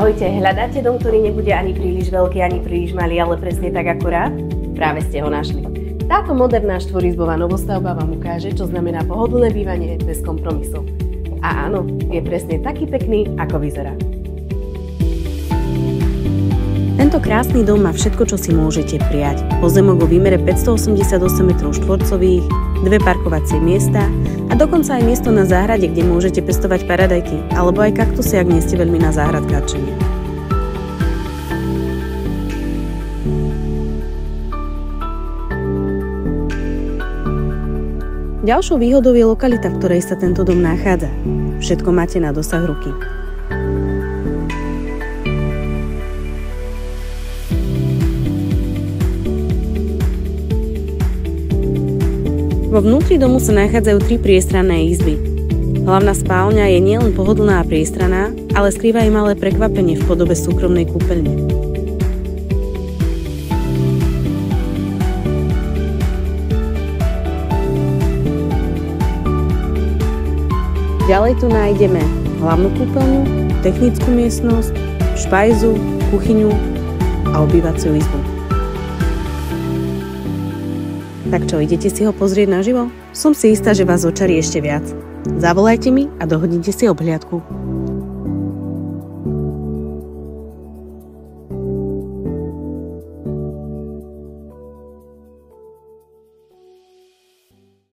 Ahojte, hľadáte dom, ktorý nebude ani príliš veľký, ani príliš malý, ale presne tak akurát? Práve ste ho našli. Táto moderná štvorizbová novostavba vám ukáže, čo znamená pohodlné bývanie bez kompromisov. A áno, je presne taký pekný, ako vyzerá. Tento krásny dom má všetko, čo si môžete prijať. Pozemok vo výmere 588 m2, dve parkovacie miesta a dokonca aj miesto na záhrade, kde môžete pestovať paradajky alebo aj kaktusy, ak nie ste veľmi na záhradkárčenie. Ďalšou výhodou je lokalita, v ktorej sa tento dom nachádza. Všetko máte na dosah ruky. Vo vnútri domu sa nachádzajú 3 priestranné izby. Hlavná spálňa je nielen pohodlná a priestranná, ale skrýva aj malé prekvapenie v podobe súkromnej kúpeľne. Ďalej tu nájdeme hlavnú kúpeľňu, technickú miestnosť, špajzu, kuchyňu a obývaciu izbu. Tak čo, idete si ho pozrieť naživo? Som si istá, že vás očarí ešte viac. Zavolajte mi a dohodnite si obhliadku.